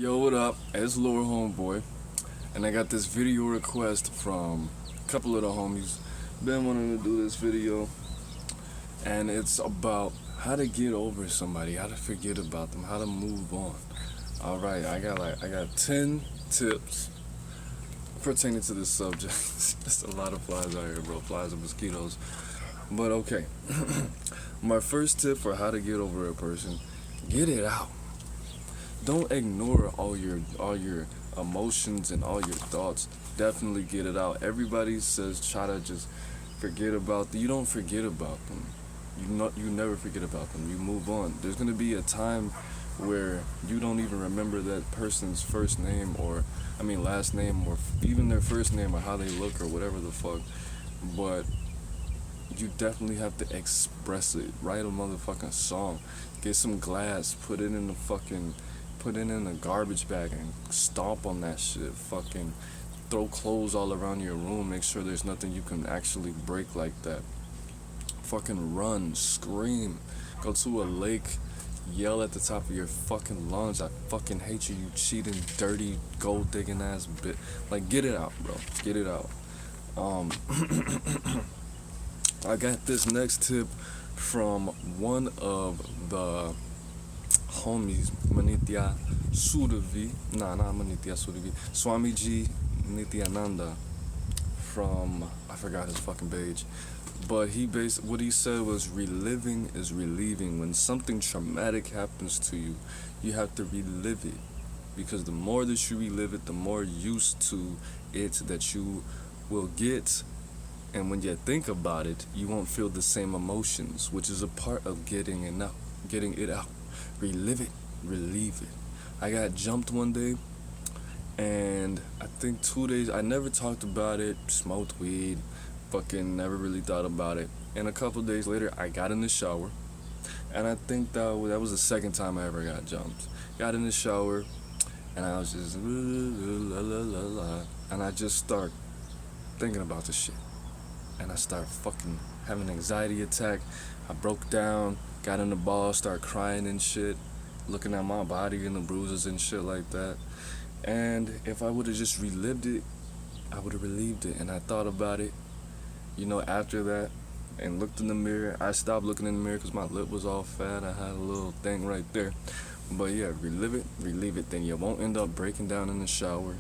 Yo, what up? It's Lord Homeboy, and I got this video request from a couple of the homies. Been wanting to do this video, and it's about how to get over somebody, how to forget about them, how to move on. All right, I got 10 tips pertaining to this subject. There's a lot of flies out here, bro. Flies and mosquitoes. But okay, my first tip for how to get over a person: get it out. Don't ignore all your emotions and all your thoughts. Definitely get it out. Everybody says try to just forget about them. You don't forget about them. You never forget about them. You move on. There's gonna be a time where you don't even remember that person's first name, or last name, or even their first name, or how they look, or whatever the fuck. But you definitely have to express it. Write a motherfucking song. Get some glass. Put it in a garbage bag and stomp on that shit. Fucking throw clothes all around your room. Make sure there's nothing you can actually break like that. Fucking run, scream, go to a lake, yell at the top of your fucking lungs, I fucking hate you, you cheating, dirty, gold digging ass bitch. Like, get it out, bro. Get it out. I got this next tip from one of the homies, Manitya Suravi. Not Manitya Suravi. Swamiji Nityananda from, I forgot his fucking page. But what he said was, reliving is relieving. When something traumatic happens to you, you have to relive it. Because the more that you relive it, the more used to it that you will get. And when you think about it, you won't feel the same emotions, which is a part of getting it out. Relive it, relieve it. I got jumped one day, and I think 2 days, I never talked about it, smoked weed, fucking never really thought about it. And a couple days later, I got in the shower, and I think that was the second time I ever got jumped. Got in the shower, and I was just la la la la, and I just start thinking about this shit. And I start fucking having an anxiety attack. I broke down, got in the ball, started crying and shit, looking at my body and the bruises and shit like that. And if I would have just relived it, I would have relieved it. And I thought about it, after that, and looked in the mirror. I stopped looking in the mirror because my lip was all fat. I had a little thing right there. But yeah, relive it, relieve it. Then you won't end up breaking down in the shower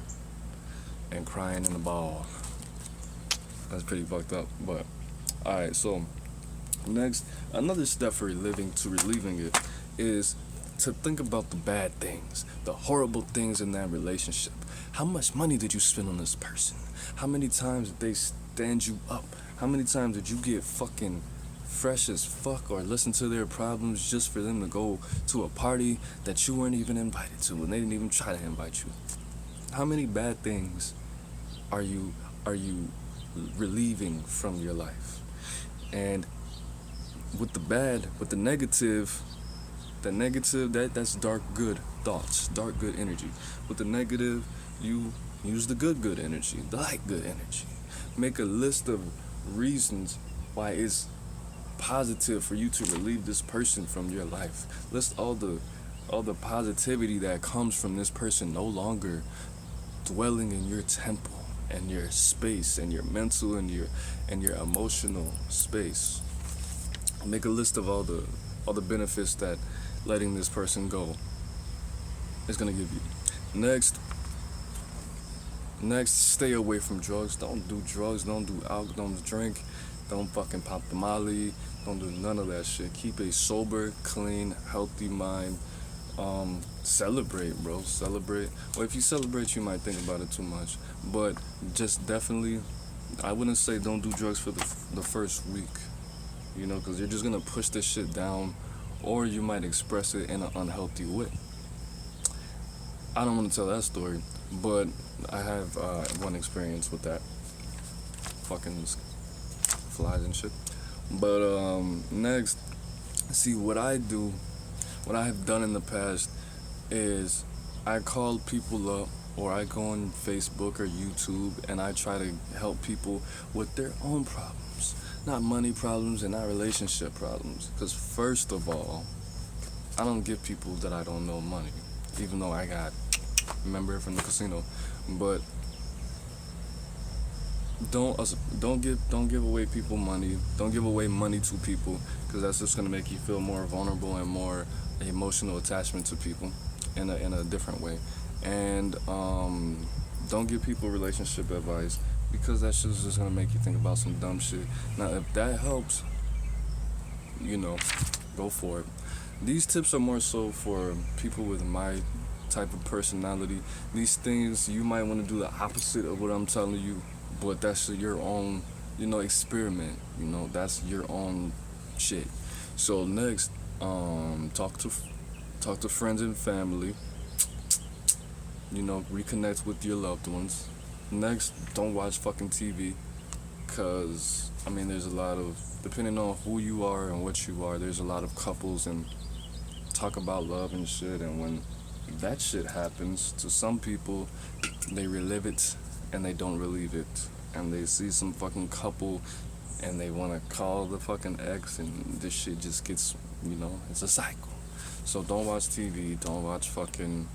and crying in the ball. That's pretty fucked up. But alright, so next, another step for relieving it is to think about the bad things, the horrible things in that relationship. How much money did you spend on this person? How many times did they stand you up? How many times did you get fucking fresh as fuck or listen to their problems just for them to go to a party that you weren't even invited to, and they didn't even try to invite you? How many bad things are you relieving from your life? And with the negative, that's dark good thoughts, dark good energy. With the negative, you use the good energy, the light good energy. Make a list of reasons why it's positive for you to relieve this person from your life. List all the positivity that comes from this person no longer dwelling in your temple and your space and your mental and your emotional space. Make a list of all the benefits that letting this person go is gonna give you. Next, stay away from drugs. Don't do drugs, don't do alcohol, don't drink, don't fucking pop the molly, don't do none of that shit. Keep a sober, clean, healthy mind. Celebrate, bro. Celebrate. Well, if you celebrate, you might think about it too much. But just definitely, I wouldn't say don't do drugs for the first week, because you're just gonna push this shit down, or you might express it in an unhealthy way. I don't want to tell that story, but I have one experience with that. Fucking flies and shit. But next, see what I have done in the past is I call people up, or I go on Facebook or YouTube, and I try to help people with their own problems. Not money problems and not relationship problems. Because first of all, I don't give people that I don't know money. Even though I got Remember it from the casino. But don't give away people money. Don't give away money to people, because that's just gonna make you feel more vulnerable and more emotional attachment to people in a different way. And don't give people relationship advice, because that shit's just gonna make you think about some dumb shit. Now, if that helps, go for it. These tips are more so for people with my type of personality. These things you might want to do the opposite of what I'm telling you, but that's your own, experiment. That's your own shit. So next, talk to friends and family. Reconnect with your loved ones. Next, don't watch fucking TV, cause there's a lot of, depending on who you are and what you are, there's a lot of couples and talk about love and shit, and when that shit happens to some people, they relive it and they don't relieve it, and they see some fucking couple and they want to call the fucking ex, and this shit just gets, it's a cycle. So don't watch TV, don't watch fucking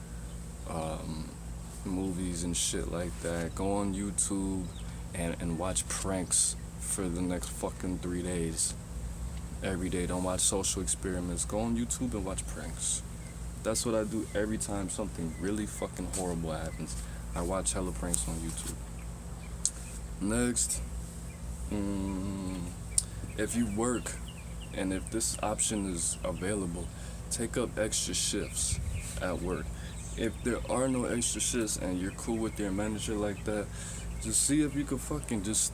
movies and shit like that. Go on YouTube and watch pranks for the next fucking 3 days. Every day. Don't watch social experiments. Go on YouTube and watch pranks. That's what I do every time something really fucking horrible happens. I watch hella pranks on YouTube. Next, if you work and if this option is available, take up extra shifts at work. If there are no extra shifts and you're cool with your manager like that, just see if you could fucking just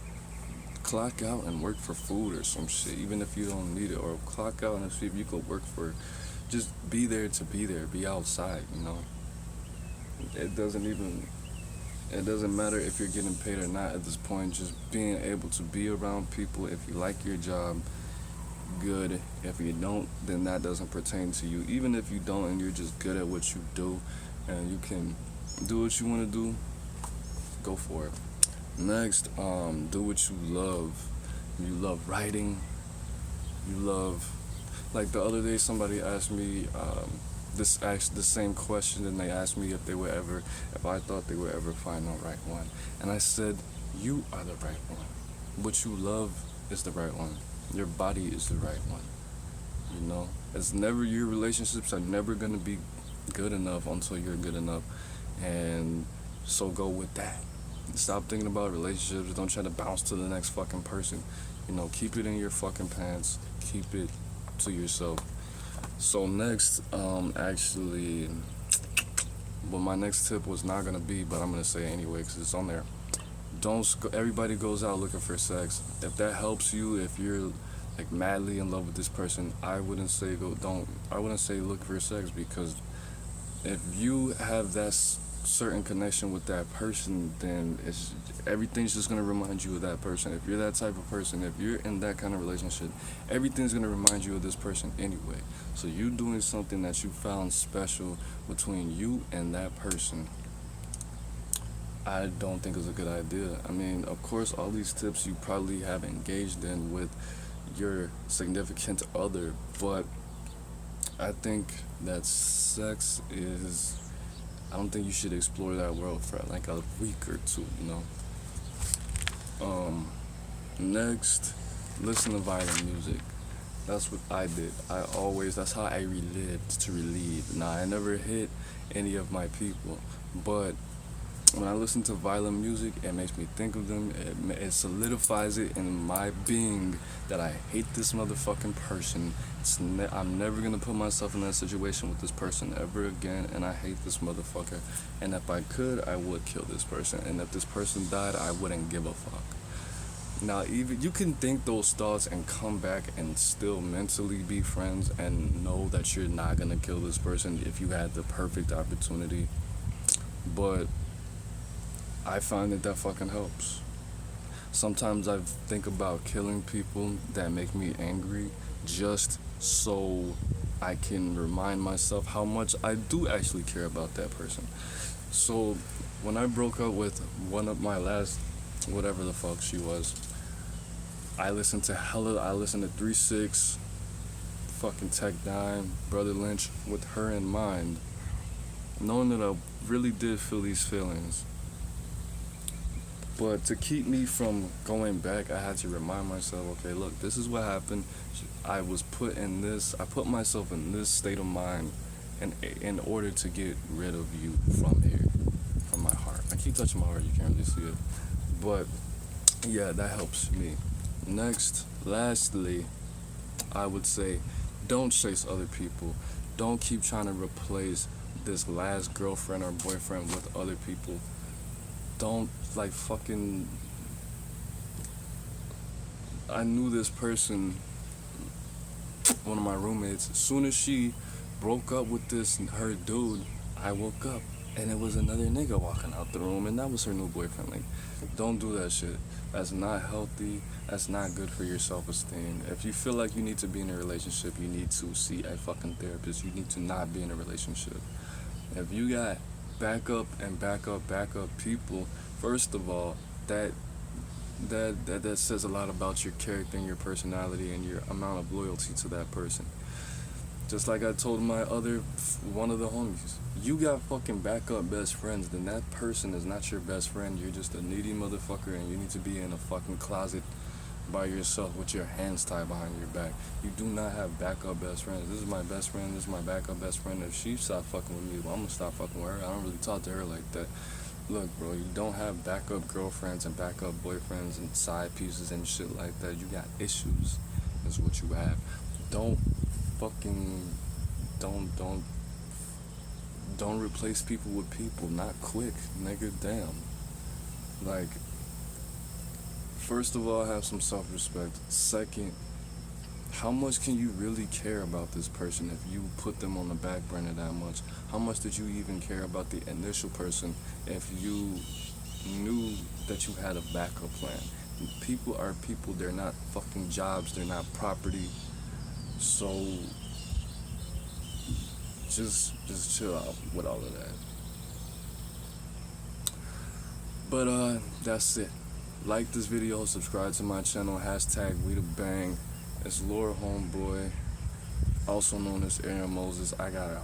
clock out and work for food or some shit, even if you don't need it, or clock out and see if you could work for, just be there to be there, be outside. It doesn't matter if you're getting paid or not at this point. Just being able to be around people. If you like your job, good. If you don't, then that doesn't pertain to you. Even if you don't and you're just good at what you do and you can do what you want to do, go for it. Next, do what you love. You love writing. You love, like the other day, somebody asked me the same question, and they asked me if I thought they would ever find the right one, and I said, you are the right one. What you love is the right one. Your body is the right one. It's never, your relationships are never gonna be good enough until you're good enough, and so go with that. Stop thinking about relationships. Don't try to bounce to the next fucking person. Keep it in your fucking pants. Keep it to yourself. So next, actually, well, my next tip was not gonna be, but I'm gonna say it anyway because it's on there. Everybody goes out looking for sex. If that helps you, if you're like madly in love with this person, I wouldn't say look for sex, because if you have that certain connection with that person, then everything's just gonna remind you of that person. If you're that type of person, if you're in that kind of relationship, everything's gonna remind you of this person anyway. So you doing something that you found special between you and that person, I don't think is a good idea. Of course, all these tips you probably have engaged in with your significant other, but I think that sex is, I don't think you should explore that world for like a week or two, Next, listen to violent music. That's what I did. That's how I relived to relieve. Now, I never hit any of my people, but when I listen to violent music, it makes me think of them. It solidifies it in my being that I hate this motherfucking person. I'm never gonna put myself in that situation with this person ever again, and I hate this motherfucker. And if I could, I would kill this person. And if this person died, I wouldn't give a fuck. Now, even you can think those thoughts and come back and still mentally be friends and know that you're not gonna kill this person if you had the perfect opportunity. But I find that fucking helps. Sometimes I think about killing people that make me angry, just so I can remind myself how much I do actually care about that person. So when I broke up with one of my last, whatever the fuck she was, I listened to 3-6, fucking Tech 9, Brother Lynch, with her in mind, knowing that I really did feel these feelings. But to keep me from going back, I had to remind myself, okay, look, this is what happened. I was put in this, I put myself in this state of mind in order to get rid of you from here, from my heart. I keep touching my heart, you can't really see it. But yeah, that helps me. Next, lastly, I would say don't chase other people. Don't keep trying to replace this last girlfriend or boyfriend with other people. Don't like fucking. I knew this person, one of my roommates. As soon as she broke up with her dude, I woke up and it was another nigga walking out the room, and that was her new boyfriend. Like, don't do that shit. That's not healthy. That's not good for your self-esteem. If you feel like you need to be in a relationship, you need to see a fucking therapist. You need to not be in a relationship. If you got backup people, first of all, that says a lot about your character and your personality and your amount of loyalty to that person. Just like I told one of the homies, you got fucking backup best friends, then that person is not your best friend. You're just a needy motherfucker, and you need to be in a fucking closet by yourself with your hands tied behind your back. You do not have backup best friends. This is my best friend, this is my backup best friend. If she stop fucking with me, well, I'm gonna stop fucking with her. I don't really talk to her like that. Look, bro, you don't have backup girlfriends and backup boyfriends and side pieces and shit like that. You got issues, is what you have. Don't replace people with people. Not quick, nigga. Damn. Like, first of all, have some self-respect. Second, how much can you really care about this person if you put them on the back burner that much? How much did you even care about the initial person if you knew that you had a backup plan? People are people. They're not fucking jobs. They're not property. So just chill out with all of that. But that's it. Like this video, subscribe to my channel, hashtag We The Bang. It's Lord Homeboy, also known as AaroniMoses. I got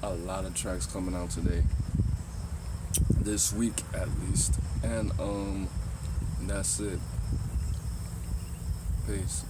a lot of tracks coming out today, this week at least. And that's it. Peace.